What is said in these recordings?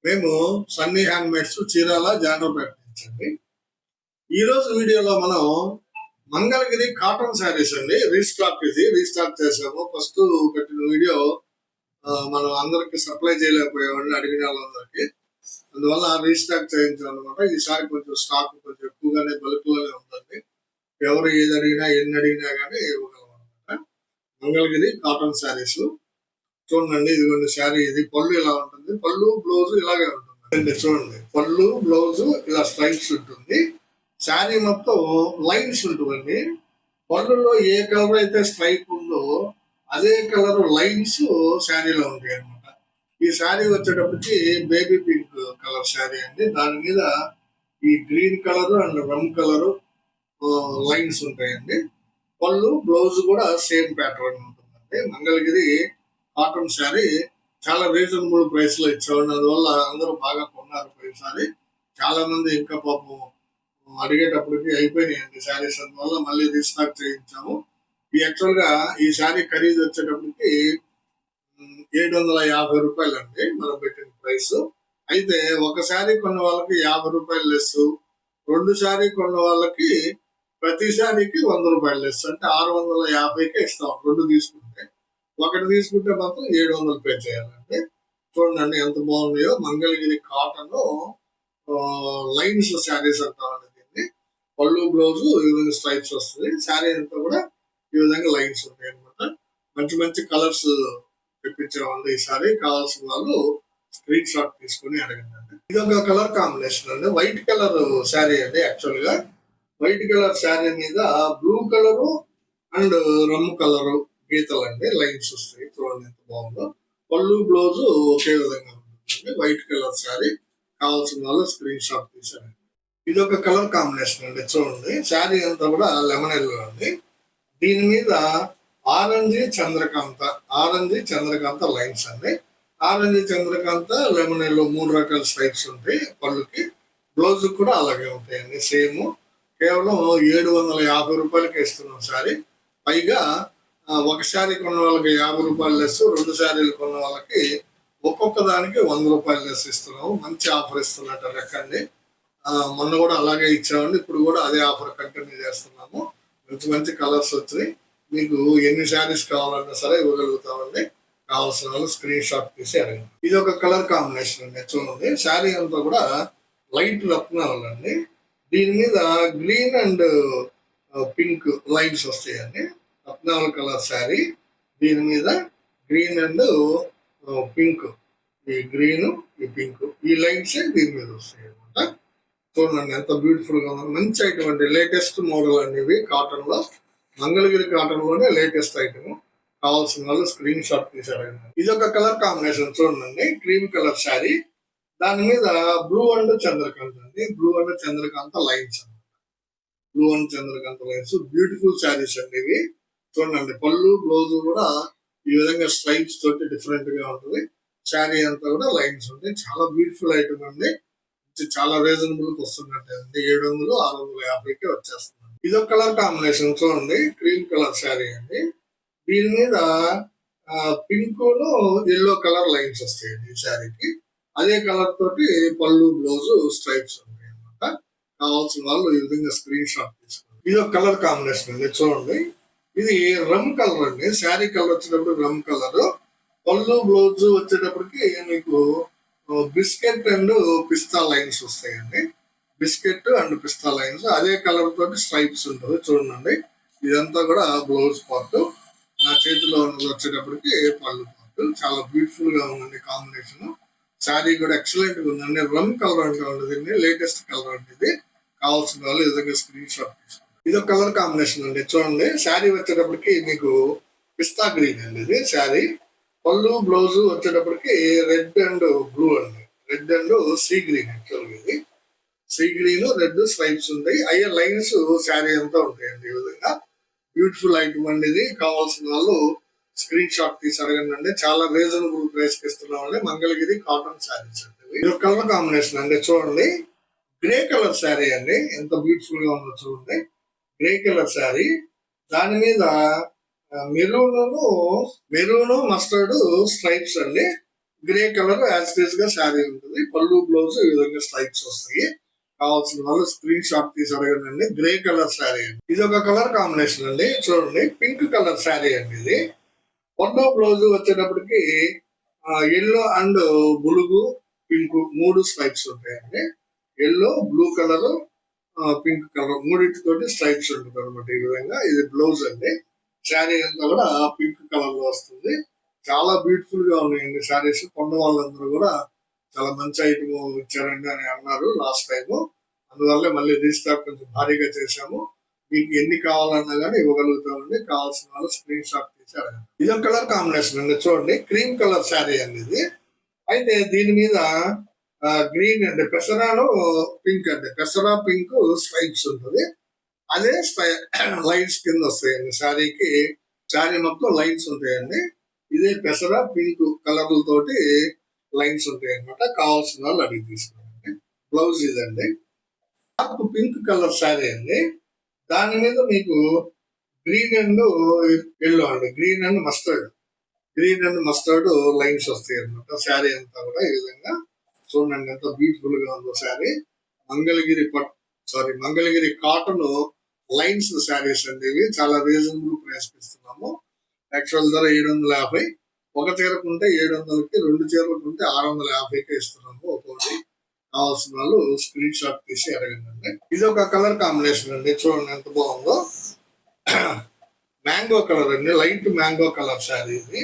మేము సన్నీ హ్యాండ్మేడ్స్ చీరాల జాండ్రపేట నుంచి అండి. ఈ రోజు వీడియోలో మనం మంగళగిరి కాటన్ శారీస్ అండి రీస్టాక్ చేసాము. ఫస్ట్ పెట్టిన వీడియో మనం అందరికి సప్లై చేయలేకపోయామండి, అడిగిన వాళ్ళందరికి. అందువల్ల రీస్టాక్ చేయించాం అనమాట. ఈసారి కొంచెం స్టాక్ కొంచెం ఎక్కువగానే బల్క్ లోనే ఉందండి. ఎవరు ఏది అడిగినా ఎన్ని అడిగినా కానీ ఇవ్వగలం అనమాట. మంగళగిరి కాటన్ శారీస్ చూడండి. ఇదిగోండి శారీ, ఇది పళ్ళు ఇలా ఉంటుంది, పళ్ళు బ్లౌజ్ ఇలాగే ఉంటుంది. చూడండి, పళ్ళు బ్లౌజ్ ఇలా స్ట్రైప్స్ ఉంటుంది, శారీ మొత్తం లైన్స్ ఉంటుందండి. పళ్ళులో ఏ కలర్ అయితే స్ట్రైప్ ఉందో అదే కలర్ లైన్స్ శారీలో ఉంటాయి అనమాట. ఈ శారీ వచ్చేటప్పటికి బేబీ పింక్ కలర్ శారీ అండి. దాని మీద ఈ green colour and rum colour lines ఉంటాయండి. పళ్ళు బ్లౌజ్ కూడా సేమ్ ప్యాటర్న్ ఉంటుందండి. మంగళగిరి కాటన్ శారీ చాలా రీజనబుల్ ప్రైస్ లో ఇచ్చామండి. అందువల్ల అందరూ బాగా కొన్నారు పోయినసారి. చాలా మంది ఇంకా పాపం అడిగేటప్పటికి అయిపోయినాయండి శారీస్. అందువల్ల మళ్ళీ రీస్టాక్ చేయించాము. యాక్చువల్ గా ఈ శారీ ఖరీదు వచ్చేటప్పటికి 750 రూపాయలు అండి మనం పెట్టిన ప్రైస్. అయితే ఒక శారీ కొన్న వాళ్ళకి 50 రూపాయలు లెస్, 2 శారీ కొన్న వాళ్ళకి ప్రతి శారీకి 100 రూపాయలు లెస్, అంటే 650కే ఇస్తాం 2 తీసుకుంటే. ఒకటి తీసుకుంటే మాత్రం 700 పే చేయాలండి. చూడండి ఎంత బాగున్నాయో. మంగళగిరి కాటన్ లైన్స్ శారీస్ అంటామండి దీన్ని. పళ్ళు బ్లౌజ్ ఈ విధంగా స్ట్రైప్స్ వస్తుంది, శారీ అంతా కూడా ఈ విధంగా లైన్స్ ఉంటాయి అనమాట. మంచి మంచి కలర్స్ తెప్పించామండి ఈసారి. కావాల్సిన వాళ్ళు స్క్రీన్ షాట్ తీసుకుని అడగండి. ఇది ఒక కలర్ కాంబినేషన్ అండి, వైట్ కలర్ శారీ అండి. యాక్చువల్ గా వైట్ కలర్ శారీ మీద blue colour and rum colour గీతలు అండి, లైన్స్ వస్తాయి. చూడండి ఎంత బాగుందో. పళ్ళు బ్లౌజ్ ఒకే విధంగా ఉంటుంది. వైట్ కలర్ శారీ కావాల్సిన వాళ్ళు స్క్రీన్ షాట్ తీసారండి. ఇది ఒక కలర్ కాంబినేషన్ అండి. చూడండి, శారీ అంతా కూడా లెమన్ ఎల్లో అండి. దీని మీద ఆరెంజ్ చంద్రకాంత లైన్స్ అండి. ఆరెంజ్ చంద్రకాంత లెమన్ ఎల్లో 3 రకాల స్ట్రైప్స్ ఉంటాయి పళ్ళుకి. బ్లౌజ్ కూడా అలాగే ఉంటాయండి సేమ్. కేవలం 750 రూపాయలకి ఇస్తున్నాం శారీ. పైగా ఒక శారీ కొన్న వాళ్ళకి 50 రూపాయలు లెస్, 2 శారీలు కొన్న వాళ్ళకి ఒక్కొక్క దానికి 100 రూపాయలు లెస్ ఇస్తున్నాము. మంచి ఆఫర్ ఇస్తున్నట్టు లెక్కండి. మొన్న కూడా అలాగే ఇచ్చామండి, ఇప్పుడు కూడా అదే ఆఫర్ కంటిన్యూ చేస్తున్నాము. మంచి మంచి కలర్స్ వచ్చాయి. మీకు ఎన్ని శారీస్ కావాలన్నా సరే ఇవ్వగలుగుతామండి. కావాల్సిన వాళ్ళు స్క్రీన్ షాట్ తీసి అడగండి. ఇది ఒక కలర్ కాంబినేషన్ అండి. చూడండి, శారీ అంతా కూడా లైట్ రత్నాలు అండి. దీని మీద గ్రీన్ అండ్ పింక్ లైన్స్ వస్తాయండి. రత్నాల కలర్ శారీ, దీని మీద గ్రీన్ అండ్ పింక్, ఈ గ్రీన్ ఈ పింక్ ఈ లైన్స్ దీని మీద వస్తాయి అనమాట. చూడండి ఎంత బ్యూటిఫుల్ గా ఉంది. మంచి ఐటమ్ అండి, లేటెస్ట్ మోడల్ అనేవి కాటన్ లో. మంగళగిరి కాటన్ లోనే లేటెస్ట్ ఐటమ్. కావాల్సిన వాళ్ళు స్క్రీన్ షాట్ తీసారు. ఇది ఒక కలర్ కాంబినేషన్ చూడండి, క్రీమ్ కలర్ శారీ. దాని మీద బ్లూ అండ్ చంద్రకాంత్ అండి. Blue and Chandrakanta lines beautiful saris అండి ఇవి. చూడండి, పళ్ళు బ్లౌజ్ కూడా ఈ విధంగా స్ట్రైప్స్ తోటి డిఫరెంట్ గా ఉంటుంది. శారీ అంతా కూడా లైన్స్ ఉంటాయి. చాలా బ్యూటిఫుల్ ఐటమ్ అండి. చాలా రీజనబుల్ వస్తున్నట్టు అండి. 700, 650కే వచ్చేస్తుంది. ఇది ఒక కలర్ కాంబినేషన్ చూడండి, క్రీమ్ కలర్ శారీ అండి. దీని మీద పింక్ ఎల్లో కలర్ లైన్స్ వస్తాయండి ఈ శారీకి. అదే కలర్ తోటి పళ్ళు బ్లౌజ్ స్ట్రైప్స్ ఉంటాయి అనమాట. కావాల్సిన వాళ్ళు ఈ విధంగా స్క్రీన్ షాట్ తీసుకోండి. ఇది ఒక కలర్ కాంబినేషన్ అండి. చూడండి, ఇది రమ్ కలర్ అండి. శారీ కలర్ వచ్చేటప్పుడు రమ్ కలర్, పళ్ళు బ్లౌజ్ వచ్చేటప్పటికి మీకు బిస్కెట్ అండ్ పిస్తా లైన్స్ వస్తాయండి. బిస్కెట్ అండ్ పిస్తా లైన్స్ అదే కలర్ తోటి స్ట్రైప్స్ ఉంటుంది. చూడండి, ఇదంతా కూడా బ్లౌజ్ పార్ట్. నా చేతిలో వచ్చేటప్పటికి పళ్ళు పార్ట్. చాలా బ్యూటిఫుల్ గా ఉందండి కాంబినేషన్. శారీ కూడా ఎక్సలెంట్ గా ఉందండి. రమ్ కలర్ అంటే ఉంటుంది, లేటెస్ట్ కలర్ అంటే ఇది. కావాల్సిన వాళ్ళు ఈ విధంగా స్క్రీన్ షాట్ తీసుకోండి. ఇది ఒక కలర్ కాంబినేషన్ అండి. చూడండి, శారీ వచ్చేటప్పటికి మీకు పిస్తా గ్రీన్ అండి ఇది శారీ. పళ్ళు బ్లౌజ్ వచ్చేటప్పటికి రెడ్ అండ్ బ్లూ అండి. Red and sea green. యాక్చువల్గా ఇది సీ గ్రీన్ రెడ్ స్ట్రైప్స్ ఉంటాయి. అయ్యే లైన్స్ శారీ అంతా ఉంటాయండి. ఈ విధంగా బ్యూటిఫుల్ ఐటమ్ అండి ఇది. కావాల్సిన వాళ్ళు స్క్రీన్ షాట్ తీసి అడగండి అండి. చాలా రీజనబుల్ ప్రైస్ కి ఇస్తున్నామండి. మంగళగిరి కాటన్ శారీస్ అండి. ఇది కలర్ కాంబినేషన్ అండి. చూడండి, గ్రే కలర్ శారీ అండి. ఎంత బ్యూటిఫుల్ గా ఉందో చూడండి. గ్రే కలర్ శారీ, దాని మీద మెరూన్ మస్టర్డ్ స్ట్రైప్స్ అండి. Grey colour as it is గా శారీ ఉంటుంది. పళ్ళు బ్లౌజ్ ఈ విధంగా స్ట్రైప్స్ వస్తాయి. కావాల్సిన వాళ్ళు స్క్రీన్ షాట్ తీసి అడగండి. గ్రే కలర్ శారీ అండి. ఇది ఒక కలర్ కాంబినేషన్ అండి. చూడండి, పింక్ కలర్ శారీ అండి ఇది. పళ్ళు బ్లౌజ్ వచ్చేటప్పటికి ఎల్లో అండ్ బులుగు పింక్ 3 స్ట్రైప్స్ ఉంటాయండి. Yellow, blue colour, pink colour మూడింటితోటి స్ట్రైప్స్ ఉంటుంది అనమాట. ఈ విధంగా ఇది బ్లౌజ్ అండి. శారీ అంతా కూడా పింక్ కలర్ లో వస్తుంది. చాలా బ్యూటిఫుల్ గా ఉన్నాయండి శారీస్. కొన్న వాళ్ళందరూ కూడా చాలా మంచి ఐటమ్ ఇచ్చారండి అని అన్నారు లాస్ట్ టైం. అందువల్ల మళ్ళీ రీస్టాక్ కొంచెం భారీగా చేశాము. మీకు ఎన్ని కావాలన్నా కానీ ఇవ్వగలుగుతామండి. కావాల్సిన వాళ్ళు స్క్రీన్ షాట్ తీసి అడగండి. ఇది ఒక కలర్ కాంబినేషన్ అండి. చూడండి, క్రీమ్ కలర్ శారీ అండి ఇది. అయితే దీని మీద గ్రీన్ అండి, పెసరాలో పింక్ అండి. పెసరా పింక్ స్ట్రైప్స్ ఉంటుంది. అదే లైన్స్ కింద వస్తాయండి శారీకి. శారీ మొత్తం లైన్స్ ఉంటాయండి. ఇదే పెసరా పింక్ కలర్లతోటి లైన్స్ ఉంటాయి అనమాట. కావాల్సిన వాళ్ళు అడిగి తీసుకోండి. బ్లౌజ్ ఇదండి. డార్క్ పింక్ కలర్ శారీ అండి. దాని మీద మీకు గ్రీన్ అండ్ ఎల్లో అండి, గ్రీన్ అండ్ మస్టర్డ్ లైన్స్ వస్తాయి అనమాట. శారీ అంతా కూడా ఈ విధంగా చూడండి ఎంత బ్యూటిఫుల్ గా ఉందో శారీ. మంగళగిరి కాటన్ లైన్స్ శారీస్ అండి ఇవి. చాలా రీజనబుల్ ప్రైస్ ఇస్తున్నాము. యాక్చువల్ ధర 750. ఒక చీర కొంటే 700కి, 2 చీరలు కొంటే 650కి ఇస్తున్నాము ఒక్కొక్కటి. కావాల్సిన వాళ్ళు స్క్రీన్ షాట్ తీసి అడగండి. ఇది ఒక కలర్ కాంబినేషన్ అండి. చూడండి ఎంత బాగుందో. మ్యాంగో కలర్ అండి, లైట్ మ్యాంగో కలర్ శారీ ఇది.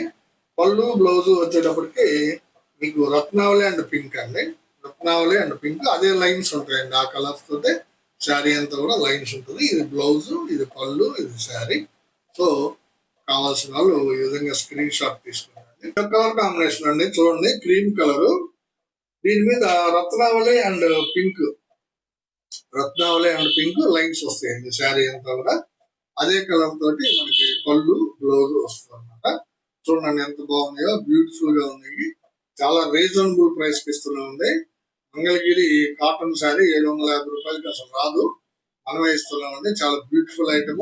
పళ్ళు బ్లౌజ్ వచ్చేటప్పటికి మీకు రత్నావళి అండ్ పింక్ అండి. రత్నావళి అండ్ పింక్ అదే లైన్స్ ఉంటాయండి. ఆ కలర్స్ తోటే శారీ అంతా కూడా లైన్స్ ఉంటుంది. ఇది బ్లౌజ్, ఇది పళ్ళు, ఇది శారీ. సో కావాల్సిన వాళ్ళు ఈ విధంగా స్క్రీన్ షాట్ తీసుకున్నాండి. కలర్ కాంబినేషన్ అండి. చూడండి, క్రీమ్ కలర్. దీని మీద రత్నావళి అండ్ పింక్ లైన్స్ వస్తాయండి. శారీ అంతా కూడా అదే కలర్ తోటి మనకి పళ్ళు బ్లౌజ్ వస్తుంది అనమాట. చూడండి ఎంత బాగున్నాయో, బ్యూటిఫుల్ గా ఉన్నాయి. చాలా రీజనబుల్ ప్రైస్ కి ఇస్తున్నామండి. మంగళగిరి కాటన్ శారీ 750 రూపాయలకి అసలు రాదు. మనమే ఇస్తున్నామండి. చాలా బ్యూటిఫుల్ ఐటమ్.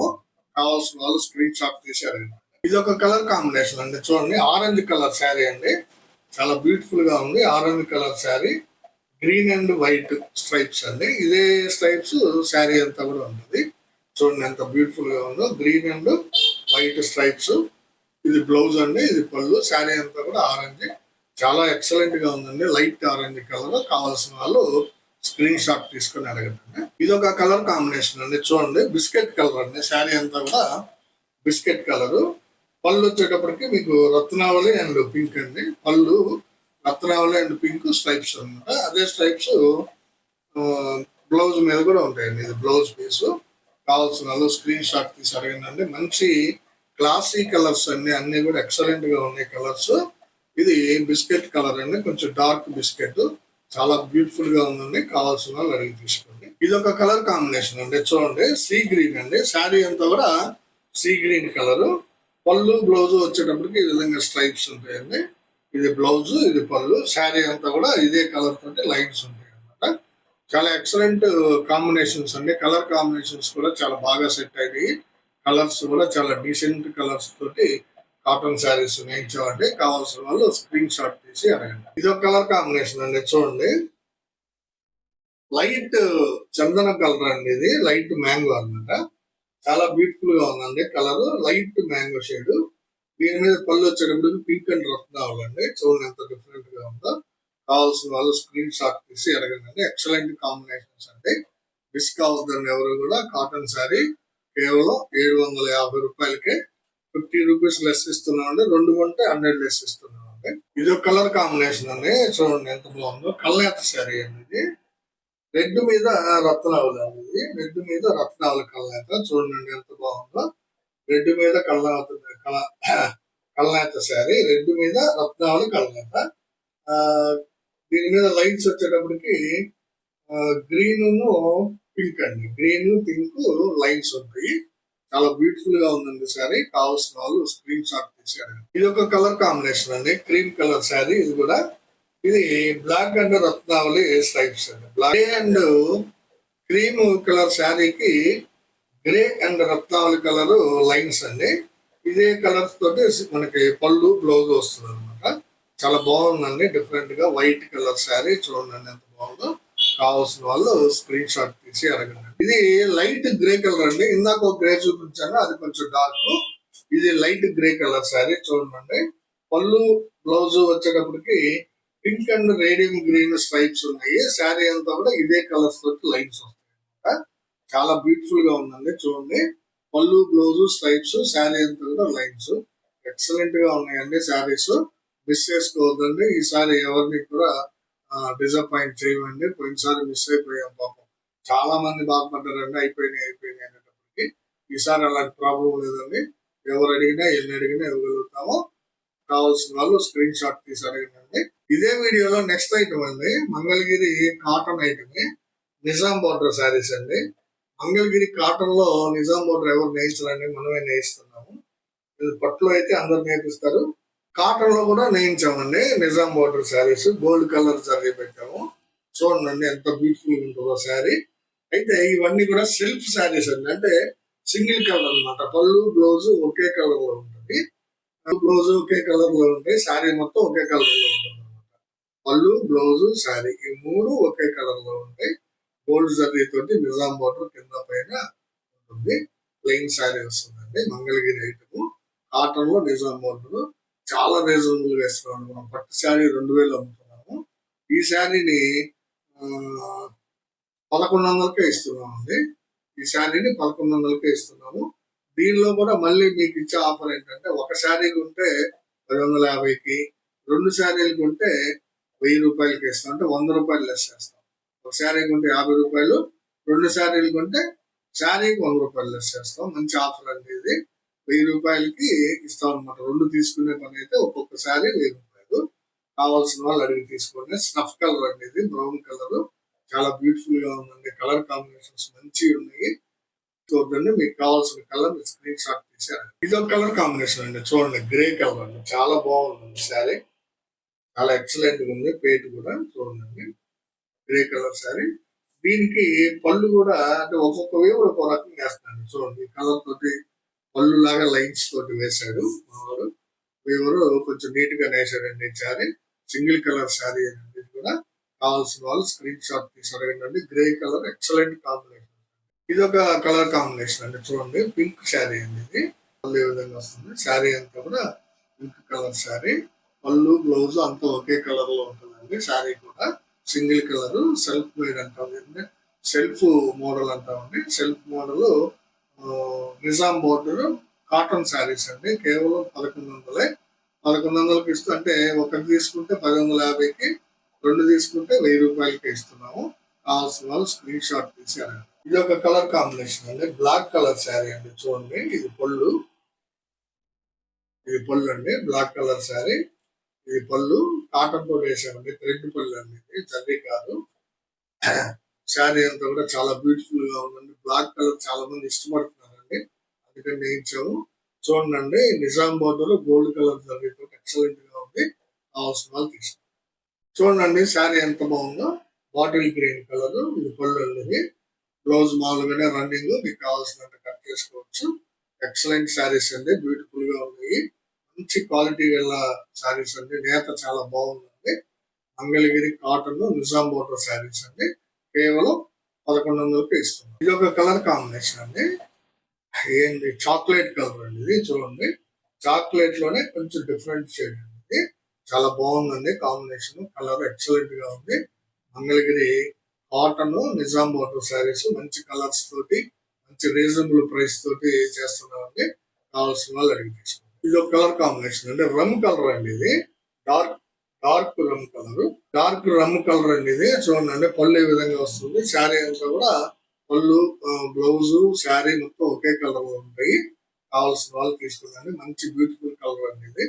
కావాల్సిన వాళ్ళు స్క్రీన్ షాట్ తీసారు. ఇది ఒక కలర్ కాంబినేషన్ అండి. చూడండి, ఆరెంజ్ కలర్ శారీ అండి. చాలా బ్యూటిఫుల్ గా ఉంది. Orange colour sari, green and white stripes అండి. ఇదే స్ట్రైప్స్ శారీ అంతా కూడా ఉంటుంది. చూడండి ఎంత బ్యూటిఫుల్ గా ఉందో. Green and white stripes. ఇది బ్లౌజ్ అండి, ఇది పళ్ళు. శారీ అంతా కూడా ఆరెంజ్. చాలా ఎక్సలెంట్ గా ఉందండి. Light orange colour. కావాల్సిన వాళ్ళు స్క్రీన్ షాట్ తీసుకొని అడగండి. ఇది ఒక కలర్ కాంబినేషన్ అండి. చూడండి, బిస్కెట్ కలర్ అండి. శారీ అంతా కూడా బిస్కెట్ కలర్. పళ్ళు వచ్చేటప్పటికి మీకు రత్నావళి అండ్ పింక్ అండి. పళ్ళు రత్నావళి అండ్ పింక్ స్ట్రైప్స్ అనమాట. అదే స్ట్రైప్స్ బ్లౌజ్ మీద కూడా ఉంటాయండి. ఇది బ్లౌజ్ పీస్. కావాల్సిన వాళ్ళు స్క్రీన్ షాట్ తీసి అడగండి. మంచి క్లాసీ కలర్స్ అన్ని కూడా ఎక్సలెంట్ గా ఉన్నాయి కలర్స్. ఇది బిస్కెట్ కలర్ అండి, కొంచెం డార్క్ బిస్కెట్. చాలా బ్యూటిఫుల్ గా ఉందండి. కావాల్సిన వాళ్ళు అడిగి తీసుకోండి. ఇది ఒక కలర్ కాంబినేషన్ అండి. చూడండి, సీ గ్రీన్ అండి. శారీ అంతా కూడా సీ గ్రీన్ కలర్. పళ్ళు బ్లౌజ్ వచ్చేటప్పటికి ఈ విధంగా స్ట్రైప్స్ ఉంటాయండి. ఇది బ్లౌజ్, ఇది పళ్ళు. శారీ అంతా కూడా ఇదే కలర్ తోటి లైన్స్ ఉంటాయి అన్నమాట. చాలా ఎక్సలెంట్ కాంబినేషన్స్ అండి. కలర్ కాంబినేషన్స్ కూడా చాలా బాగా సెట్ అయ్యాయి. కలర్స్ కూడా చాలా డీసెంట్ కలర్స్ తోటి కాటన్ శారీస్ నేర్చామండి. కావాల్సిన వాళ్ళు స్క్రీన్ షాట్ తీసి అడగండి. ఇది ఒక కలర్ కాంబినేషన్ అండి. చూడండి, లైట్ చందన కలర్ అండి. ఇది లైట్ మ్యాంగో అన్నమాట. చాలా బ్యూటిఫుల్ గా ఉందండి కలర్. Light mango shade. దీని మీద పళ్ళు వచ్చేటప్పుడు పింక్ అండ్ రత్నావళండి. చూడండి ఎంత డిఫరెంట్ గా ఉందో. కావాల్సిన వాళ్ళు స్క్రీన్ షాట్ తీసి అడగండి. ఎక్సలెంట్ కాంబినేషన్స్ అండి. మిస్ కావద్దండి ఎవరు కూడా. కాటన్ శారీ కేవలం 750 రూపాయలకే 50 రూపీస్ లెస్ ఇస్తున్నామండి. 2 కొంటే 100 లెస్ ఇస్తున్నామండి. ఇది ఒక కలర్ కాంబినేషన్ అండి. చూడండి ఎంత బాగుందో. కల్నేత శారీ అండి ఇది. రెడ్ మీద రత్నావళి అండి. ఇది రెడ్ మీద రత్నావళి కల్నేత. చూడండి ఎంత బాగుందో. రెడ్ మీద కల్నేత శారీ. రెడ్ మీద రత్నావళి కల్నేత. దీని మీద లైన్స్ వచ్చేటప్పటికి గ్రీన్ పింక్ అండి. గ్రీన్ పింక్ లైన్స్ ఉంటాయి. చాలా బ్యూటిఫుల్ గా ఉందండి శారీ. కావాల్సిన వాళ్ళు స్క్రీన్ షాట్ తీసారు. ఇది ఒక కలర్ కాంబినేషన్ అండి. Cream colour sari. ఇది కూడా ఇది బ్లాక్ అండ్ రత్నావళి స్ట్రైప్స్ అండి. బ్లాక్ అండ్ క్రీమ్ కలర్ శారీకి గ్రే అండ్ రత్నావళి కలర్ లైన్స్ అండి. ఇదే కలర్స్ తోటి మనకి పళ్ళు బ్లౌజ్ వస్తుంది అనమాట. చాలా బాగుందండి. డిఫరెంట్ గా వైట్ కలర్ శారీ చూడండి ఎంత బాగుందో. కావాల్సిన వాళ్ళు స్క్రీన్ షాట్ తీసి అడగండి. ఇది లైట్ గ్రే కలర్ అండి. ఇందాక ఒక గ్రే చూపించాను, అది కొంచెం డార్క్. ఇది లైట్ గ్రే కలర్ శారీ చూడండి. పళ్ళు బ్లౌజ్ వచ్చేటప్పటికి pink and radium green stripes ఉన్నాయి. శారీ అంతా కూడా ఇదే కలర్స్ తోటి లైన్స్ వస్తాయి. చాలా బ్యూటిఫుల్ గా ఉందండి చూడండి. పళ్ళు బ్లౌజ్ స్ట్రైప్స్, శారీ అంతా కూడా లైన్స్ ఎక్సలెంట్ గా ఉన్నాయండి శారీస్. మిస్ చేసుకోవద్దండి. ఈసారి ఎవరిని కూడా డిసప్పాయింట్ చేయమండి. పోయినసారి మిస్ అయిపోయాం పాపం. చాలా మంది బాధపడ్డారండి, అయిపోయినాయి అనేటప్పటికి. ఈసారి అలాంటి ప్రాబ్లం లేదండి. ఎవరు అడిగినా ఎన్ని అడిగినా ఇవ్వగలుగుతామో. కావాల్సిన వాళ్ళు స్క్రీన్ షాట్ తీసి అడగండి. ఇదే వీడియోలో నెక్స్ట్ ఐటమ్ అండి, Mangalagiri cotton item, Nizam border saris అండి. మంగళగిరి కాటన్ లో నిజాం బోర్డర్ ఎవరు నేయిస్తారండి, మనమే నేయిస్తున్నాము. పట్టులో అయితే అందరు నేర్పిస్తారు. కాటన్ లో కూడా నేయించామండి Nizam border saris. Gold colour zari పెట్టాము. చూడండి ఎంత బ్యూటిఫుల్ ఉంటుందో శారీ. అయితే ఇవన్నీ కూడా సెల్ఫ్ శారీస్ అండి, అంటే సింగిల్ కలర్ అనమాట. పళ్ళు బ్లౌజ్ ఒకే కలర్ లో ఉంటుంది. బ్లౌజ్ ఒకే కలర్ లో ఉంటాయి, శారీ మొత్తం ఒకే కలర్ లో ఉంటుంది అనమాట. పళ్ళు బ్లౌజ్ శారీ ఈ మూడు ఒకే కలర్ లో ఉంటాయి. గోల్డ్ జరీ తోటి నిజాం బోర్డర్ కింద పైన ఉంటుంది. ప్లెయిన్ శారీ వస్తుందండి. మంగళగిరి ఐటమ్ కాటన్ లో నిజాం బోర్డర్. చాలా రీజనబుల్ గా ఇస్తున్నాము. మనం పట్టు శారీ 2000 అమ్ముతున్నాము. ఈ శారీని 1100కే ఇస్తున్నామండి. ఈ శారీని 1100కే ఇస్తున్నాము. దీనిలో కూడా మళ్ళీ మీకు ఇచ్చే ఆఫర్ ఏంటంటే, ఒక శారీ కొంటే 1050కి, 2 శారీలు కొంటే 1000 రూపాయలకి ఇస్తాం. అంటే 100 రూపాయలు లెస్ చేస్తాం. ఒక శారీ కొంటే 50 రూపాయలు, 2 శారీలు కొంటే శారీకి 100 రూపాయలు లెస్ చేస్తాం. మంచి ఆఫర్ అండి ఇది. 1000 రూపాయలకి ఇస్తాం అనమాట. 2 తీసుకునే పని అయితే ఒక్కొక్క శారీ 1000 రూపాయలు. కావాల్సిన వాళ్ళు అడిగి తీసుకోండి. స్నఫ్ కలర్ అండి ఇది, బ్రౌన్ కలర్. చాలా బ్యూటిఫుల్ గా ఉందండి. కలర్ కాంబినేషన్స్ మంచిగా ఉన్నాయి. చూడండి, మీకు కావాల్సిన కలర్ స్క్రీన్ షాట్ తీసారు. ఇది ఒక కలర్ కాంబినేషన్ అండి. చూడండి, గ్రే కలర్ అండి. చాలా బాగుంది శారీ. చాలా ఎక్సలెంట్ గా ఉంది. పేట్ కూడా చూడండి, గ్రే కలర్ శారీ. దీనికి పళ్ళు కూడా అంటే ఒక్కొక్క వేవ్ ఒక రకంగా వేస్తాను. చూడండి, కలర్ తోటి పళ్ళు లాగా లైన్స్ తోటి వేశాడు మావాడు. వేవరు కొంచెం నీట్ గా వేసాడండి ఈ శారీ. సింగిల్ కలర్ శారీ అండి. ఇది కూడా కావాల్సిన వాళ్ళు స్క్రీన్ షాట్ తీసి అడగండి. Grey colour excellent combination. ఇది ఒక కలర్ కాంబినేషన్ అండి. చూడండి, పింక్ శారీ అండి. ఇది పళ్ళు ఏ విధంగా వస్తుంది. శారీ అంతా కూడా పింక్ కలర్ శారీ. పళ్ళు బ్లౌజ్ అంతా ఒకే కలర్ లో ఉంటుందండి. శారీ కూడా సింగిల్ కలర్, సెల్ఫ్ మేడ్ అంటామండి. సెల్ఫ్ మోడల్ అంటామండి. Self model Nizam border cotton saris అండి. కేవలం 1100. 1100కి ఇస్తూ, అంటే ఒకటి తీసుకుంటే 1050కి, 2 తీసుకుంటే 1000 రూపాయలకి ఇస్తున్నాము. కావాల్సిన వాళ్ళు స్క్రీన్ షాట్ తీసి అడగండి. ఇది ఒక కలర్ కాంబినేషన్ అండి. బ్లాక్ కలర్ శారీ అండి. చూడండి, ఇది పళ్ళు. ఇది పళ్ళు అండి, బ్లాక్ కలర్ శారీ. ఇది పళ్ళు కాటన్ తో వేసామండి. థ్రెడ్ పళ్ళు అండి, ఇది జర్రీ కాదు. శారీ అంతా కూడా చాలా బ్యూటిఫుల్ గా ఉందండి. బ్లాక్ కలర్ చాలా మంది ఇష్టపడుతున్నారండి, అందుకని వేయించాము. చూడండి, నిజాం బోర్డర్ గోల్డ్ కలర్ జర్రీతో ఎక్సలెంట్ గా ఉంది. కావాల్సిన వాళ్ళు తీసుకోండి. చూడండి, శారీ ఎంత బాగుందో. Bottle green colour. ఇది పళ్ళు అండి. బ్లౌజ్ మామూలుగానే రన్నింగ్, మీకు కావాల్సినంత కట్ చేసుకోవచ్చు. ఎక్సలెంట్ శారీస్ అండి, బ్యూటిఫుల్ గా ఉన్నాయి. మంచి క్వాలిటీ గల శారీస్ అండి. నేత చాలా బాగుందండి. మంగళగిరి కాటన్ నిజాం బోర్డర్ శారీస్ అండి. కేవలం 1100కి ఇస్తున్నాం. ఇది ఒక కలర్ కాంబినేషన్ అండి. ఏంటి, చాక్లెట్ కలర్ అండి. ఇది చూడండి, చాక్లెట్ లోనే కొంచెం డిఫరెంట్ షేడ్ అండి. చాలా బాగుందండి కాంబినేషన్. కలర్ ఎక్సలెంట్ గా ఉంది. మంగళగిరి కాటన్ నిజాం బోర్డర్ శారీస్ మంచి కలర్స్ తోటి, మంచి రీజనబుల్ ప్రైస్ తోటి చేస్తున్నామండి. కావాల్సిన వాళ్ళు అడిగి తీసుకోండి. ఇది ఒక కలర్ కాంబినేషన్ అండి. రమ్ కలర్ అండి. ఇది డార్క్ రమ్ కలర్. డార్క్ రమ్ కలర్ అండి. ఇది చూడండి, పళ్ళు ఏ విధంగా వస్తుంది. శారీ అంతా కూడా పళ్ళు, బ్లౌజ్, శారీ మొత్తం ఒకే కలర్ లో ఉంటాయి. కావాల్సిన వాళ్ళు తీసుకున్నాండి. మంచి బ్యూటిఫుల్ కలర్ అండి. ఇది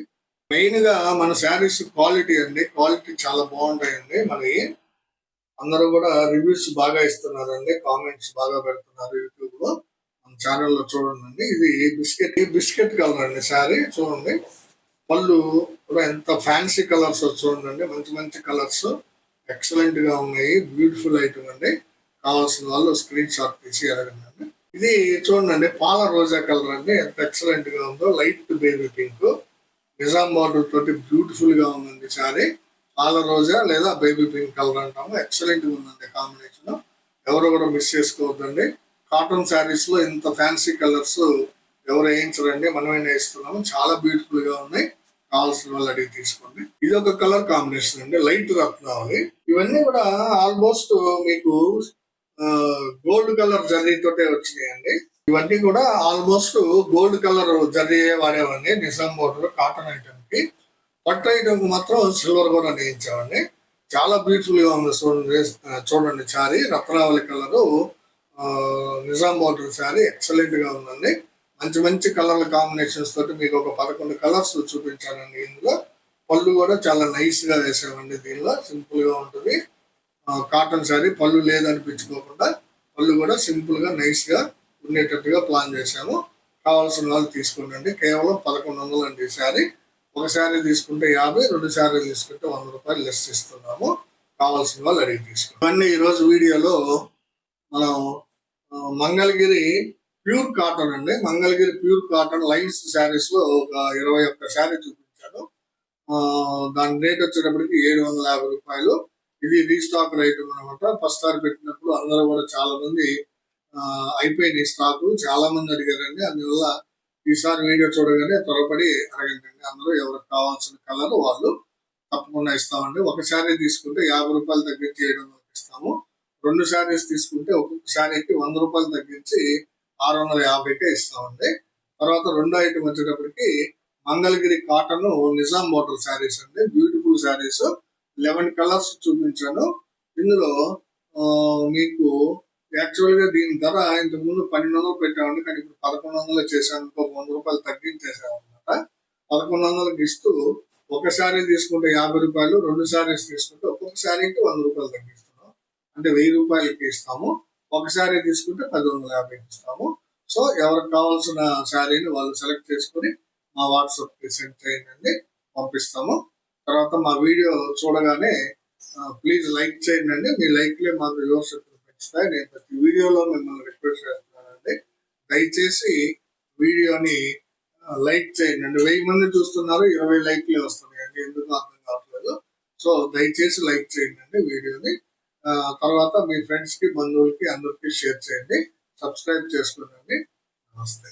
మెయిన్ గా మన శారీస్ క్వాలిటీ అండి. క్వాలిటీ చాలా బాగుంటాయండి. మనకి అందరూ కూడా రివ్యూస్ బాగా ఇస్తున్నారండి. కామెంట్స్ బాగా పెడుతున్నారు యూట్యూబ్ లో. మన ఛానల్లో చూడండి. ఇది బిస్కెట్ కలర్ అండి శారీ. చూడండి, పళ్ళు కూడా ఎంత ఫ్యాన్సీ కలర్స్ చూడండి. మంచి మంచి కలర్స్ ఎక్సలెంట్ గా ఉన్నాయి. బ్యూటిఫుల్ ఐటమ్ అండి. కావాల్సిన వాళ్ళు స్క్రీన్ షాట్ తీసి అడగండి. ఇది చూడండి, పాల రోజా కలర్ అండి. ఎంత ఎక్సలెంట్ గా ఉందో. Light baby pink. Nizam border తోటి బ్యూటిఫుల్ గా ఉందండి శారీ. పాల రోజా లేదా బేబీ పింక్ కలర్ అంటాము. ఎక్సలెంట్ గా ఉందండి కాంబినేషన్. ఎవరు కూడా మిస్ చేసుకోవద్దండి. కాటన్ శారీస్ లో ఇంత ఫ్యాన్సీ కలర్స్ ఎవరు వేయించరండి, మనమే వేస్తున్నాము. చాలా బ్యూటిఫుల్ గా ఉన్నాయి. కావాల్సిన వాళ్ళు అడిగి తీసుకోండి. ఇది ఒక కలర్ కాంబినేషన్ అండి, లైట్ రత్నావళి. ఇవన్నీ కూడా ఆల్మోస్ట్ మీకు గోల్డ్ కలర్ జరీతోటే వచ్చినాయండి. ఇవన్నీ కూడా ఆల్మోస్ట్ గోల్డ్ కలర్ జరీ వాడేవండి నిజాం బోర్డర్ కాటన్ ఐటమ్ కి. పట్టు ఐటమ్ కి మాత్రం సిల్వర్ కూడా నేయించామండి. చాలా బ్యూటిఫుల్ గా ఉంది. చూడండి sari Ratnavali colour Nizam border sari excellent గా ఉందండి. మంచి మంచి కలర్ కాంబినేషన్స్ తోటి మీకు ఒక 11 కలర్స్ చూపించానండి. ఇందులో పళ్ళు కూడా చాలా నైస్ గా వేసామండి. దీనిలో సింపుల్ గా ఉంటుంది. కాటన్ శారీ పళ్ళు లేదనిపించుకోకుండా పళ్ళు కూడా సింపుల్ గా నైస్ గా ఉండేటట్టుగా ప్లాన్ చేశాము. కావాల్సిన వాళ్ళు తీసుకోండి. కేవలం 1100 అండి శారీ. ఒక శారీ తీసుకుంటే 50, 2 శారీలు తీసుకుంటే 100 రూపాయలు లెస్ ఇస్తున్నాము. కావాల్సిన వాళ్ళు అడిగి తీసుకోండి. ఇవన్నీ ఈ రోజు వీడియోలో మనం మంగళగిరి ప్యూర్ కాటన్ అండి. Mangalagiri pure cotton lines saris లో ఒక 21 శారీ చూపించాను. దాని రేట్ వచ్చేటప్పటికి 750 రూపాయలు. ఇది రీస్టాక్ ఐటమ్ అనమాట. ఫస్ట్ సారి పెట్టినప్పుడు అందరూ కూడా చాలా మంది అయిపోయింది స్టాక్, చాలా మంది అడిగారండి. అందువల్ల ఈసారి వీడియో చూడగానే త్వరపడి అడగండి. అందరూ ఎవరికి కావాల్సిన కలర్ వాళ్ళు తప్పకుండా ఇస్తామండి. ఒక శారీ తీసుకుంటే 50 రూపాయలు తగ్గించి 700 ఇస్తాము. 2 శారీస్ తీసుకుంటే ఒక్కొక్క శారీకి 100 రూపాయలు తగ్గించి 650కే ఇస్తామండి. తర్వాత రెండో ఐటమ్ వచ్చేటప్పటికి మంగళగిరి కాటన్ నిజాం బోర్డర్ శారీస్ అండి. బ్యూటిఫుల్ శారీస్ 11 కలర్స్ చూపించాను. ఇందులో మీకు యాక్చువల్ గా దీని ధర ఇంతకు ముందు 1200 పెట్టామండి, కానీ ఇప్పుడు 1100 చేశాను. ఇంకొక 100 రూపాయలు తగ్గించేసాం అనమాట. 1100కి ఇస్తూ ఒక శారీ తీసుకుంటే 50 రూపాయలు, 2 శారీస్ తీసుకుంటే ఒక్కొక్క శారీకి 100 రూపాయలు తగ్గిస్తున్నాం. అంటే 1000 రూపాయలకి ఇస్తాము. ఒక శారీ తీసుకుంటే 1150కి ఇస్తాము. సో ఎవరికి కావాల్సిన శారీని వాళ్ళు సెలెక్ట్ చేసుకుని మా వాట్సాప్ కి సెండ్ చేయండి, పంపిస్తాము. తర్వాత మా వీడియో చూడగానే ప్లీజ్ లైక్ చేయండి. మీ లైక్లే మాకు వ్యూవర్షిప్ పెంచుతాయి. నేను ప్రతి వీడియోలో మిమ్మల్ని రిక్వెస్ట్ చేస్తున్నానండి, దయచేసి వీడియోని లైక్ చేయండి. 1000 మంది చూస్తున్నారు, 20 లైక్లే వస్తున్నాయండి, ఎందుకు అర్థం కావట్లేదు. సో దయచేసి లైక్ చేయండి వీడియోని. తర్వాత మీ ఫ్రెండ్స్ కి, బంధువులకి అందరికి షేర్ చేయండి. సబ్స్క్రైబ్ చేసుకోండి. నమస్తే.